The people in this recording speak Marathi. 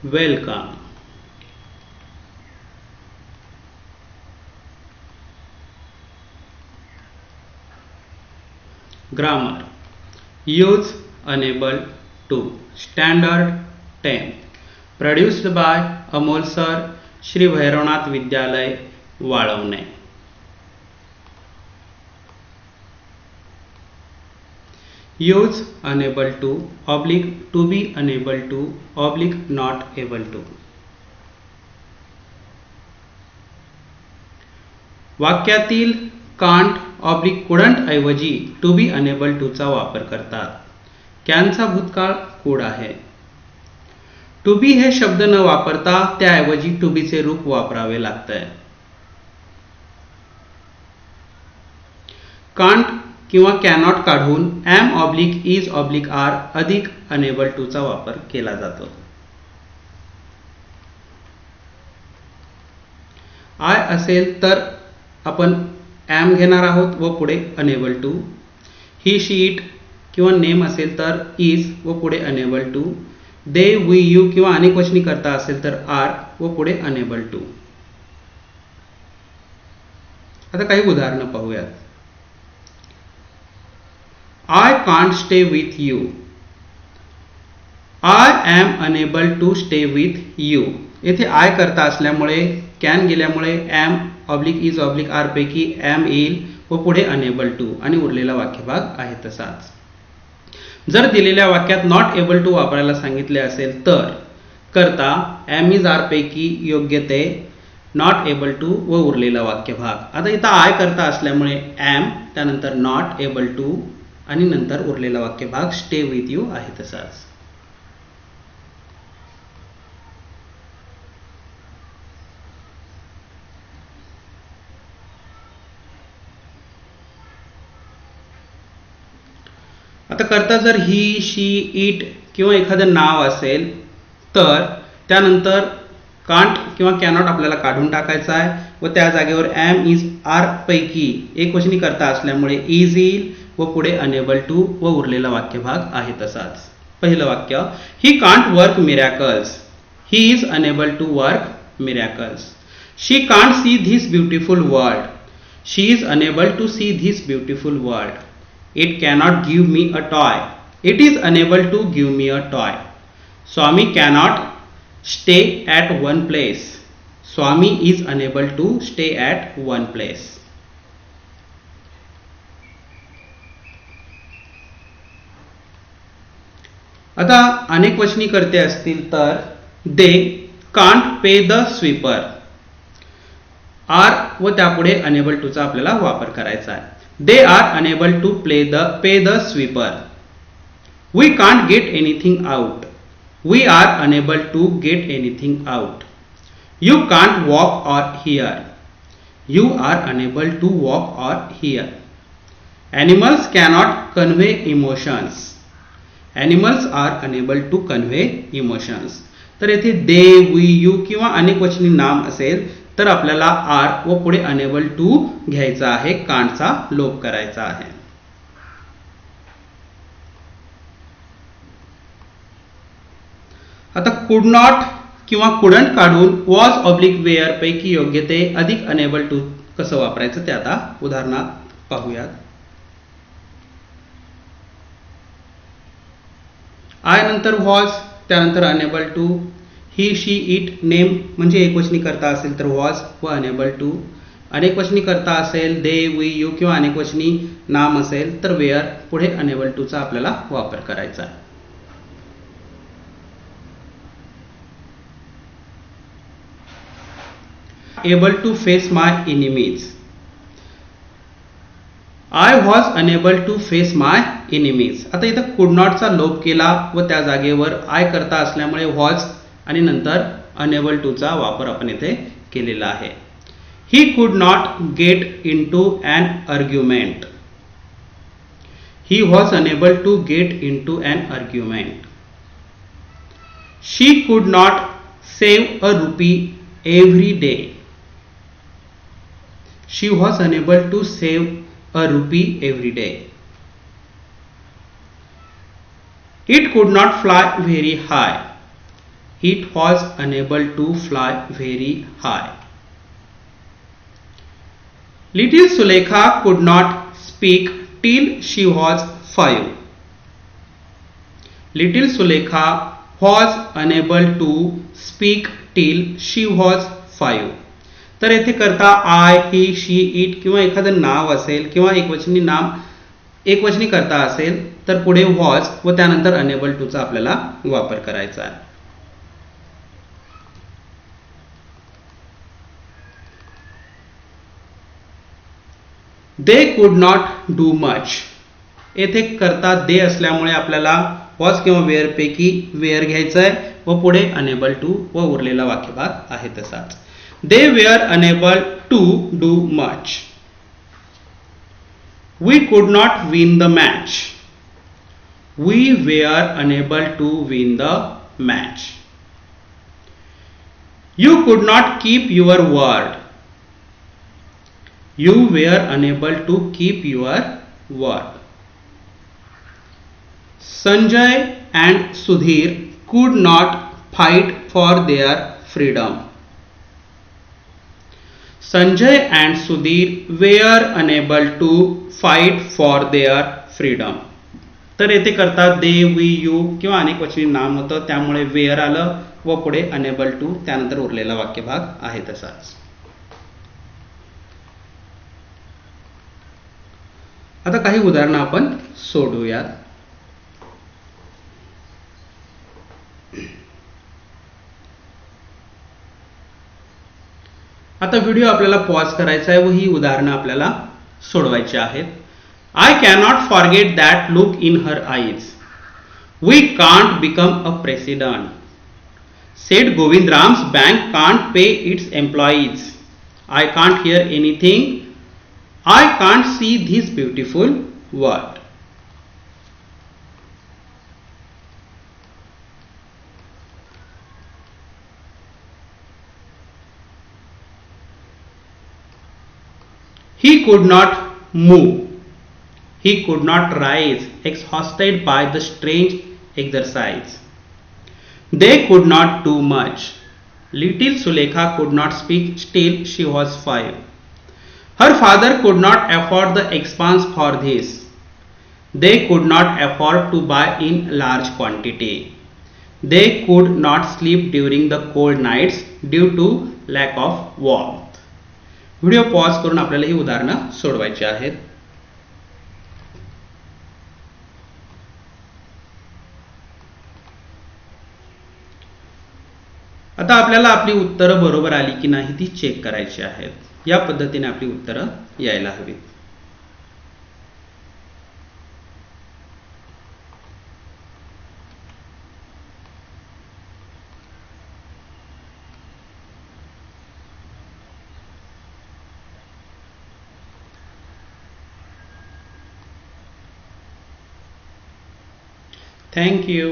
welcome. Grammar. Use unable to. Standard 10. Produced by Amol Sir, Shri Bhairanath Vidyalay, Walavne. Use unable to, oblique to be unable to, oblique not able to. वाक्यातील कांट ऑब्लिक कुडंट ऐवजी टू बी अनेबल टू चा वापर करतात. कॅनचा भूतकाळ कुड आहे. टू बी हे शब्द न वापरता त्याऐवजी टू बी चे रूप वापरावे लागतंय. कांट किंवा कॅनॉट काढून am oblique is oblique are अधिक अनेबल टू चा वापर केला जातो. आय असेल तर आपण एम घेणार आहोत व पुढे unable to. He she it किंवा नेम असेल तर इज व पुढे unable to. They we you किंवा अनेकवचनी करता असेल तर आर व पुढे अनेबल टू. आता काही उदाहरणं पाहूयात. I can't stay with you. I am unable to stay with you. येथे आय करता असल्यामुळे कॅन गेल्यामुळे am oblique is oblique are पैकी एम येईल व पुढे अनेबल टू आणि उरलेला वाक्यभाग आहे तसाच. जर दिलेल्या वाक्यात नॉट एबल टू वापरायला सांगितले असेल तर करता एम इज आर पैकी योग्य ते नॉट एबल टू व उरलेला वाक्यभाग. आता इथं आय करता असल्यामुळे एम त्यानंतर नॉट एबल टू आणि नंतर उरलेला वाक्यभाग स्टे विथ यू आहे तसाच. आता करता जर ही शी इट किंवा एखादं नाव असेल तर त्यानंतर कांट किंवा कॅनॉट आपल्याला काढून टाकायचा आहे व त्या जागेवर एम इज आर पैकी एकवचनी करता असल्यामुळे इज येईल व पुढे अनेबल टू व उरलेला वाक्यभाग आहे तसाच. पहिलं वाक्य, he can't work miracles. He is unable to work miracles. She can't see this beautiful world. She is unable to see this beautiful world. It cannot give me a toy. It is unable to give me a toy. Swami cannot stay at one place. Swami is unable to stay at one place. आता अनेक वचनी करते असतील तर they can't pay the sweeper. Are व त्यापुढे unable to चा आपल्याला वापर करायचा आहे. They are unable to pay the sweeper. We can't get anything out. We are unable to get anything out. You can't walk or hear. You are unable to walk or hear. Animals cannot convey emotions. Animals are unable to convey emotions. तर येथे they, we, you किंवा अनेक वचनी नाम असेल तर आपल्याला आर व पुढे अनेबल टू घ्यायचा आहे, कांटचा लोप करायचा आहे. आता कुड नॉट किंवा कुडंट काढून वॉज ऑब्लिक वेअर पैकी योग्य ते अधिक अनेबल टू कसं वापरायचं ते आता उदाहरणात पाहूयात. आय नंतर वॉज त्यानंतर unable to. He she it name म्हणजे एकवचनी करता असेल तर वॉज व अनेबल टू. अनेकवचनी करता असेल दे वी यू किंवा अनेकवचनी नाम असेल तर वेअर पुढे अनेबल टू चा आपल्याला वापर करायचा आहे. Able to face my enemies. I was unable to face my enemies. आता इथं कुड नॉटचा लोप केला व त्या जागेवर आय करता असल्यामुळे वॉज आणि नंतर अनेबल टू चा वापर आपण इथे केलेला आहे. He could not get into an argument. He was unable to get into an argument. She could not save a rupee every day. She was unable to save a rupee every day. It could not fly very high. It was unable to fly very high. Little Sulekha could not speak till she was 5. Little Sulekha was unable to speak till she was 5. तर येथे करता आय, ही, शी, इट किंवा एखादं नाव असेल किंवा एकवचनी करता असेल तर पुढे वॉज व त्यानंतर अनेबल टू चा आपल्याला वापर करायचा आहे. They could not do much. येथे करता दे असल्यामुळे आपल्याला वॉज किंवा वेअर पैकी वेअर घ्यायचं आहे व पुढे अनेबल टू व उरलेला वाक्यभाग आहे तसाच. They were unable to do much. We could not win the match. We were unable to win the match. You could not keep your word. You were unable to keep your word. Sanjay and Sudhir could not fight for their freedom. Sanjay and Sudhir were unable to fight for their freedom. तर येथे करता दे, वी, यू किंवा अनेक वचनी नाम होतं त्यामुळे वेअर आलं व पुढे अनेबल टू त्यानंतर उरलेला वाक्यभाग आहे तसाच. आता काही उदाहरणं आपण सोडवूयात. आता व्हिडिओ आपल्याला पॉज करायचा आहे व ही उदाहरणं आपल्याला सोडवायची आहेत. I cannot forget that look in her eyes. We can't become a president. Said Govindram's bank can't pay its employees. I can't hear anything. I can't see this beautiful world. He could not move. He could not rise, exhausted by the strange exercise. They could not do much. Little Sulekha could not speak till she was 5. Her father could not afford the expense for this. They could not afford to buy in large quantity. They could not sleep during the cold nights due to lack of warmth. Video pause करून आपल्याला ही उदाहरणं सोडवायची आहेत. आता आपल्याला आपली उत्तरं बरोबर आली की नाही ती चेक करायची आहेत. या पद्धतीने आपली उत्तरं यायला हवीत. Thank you.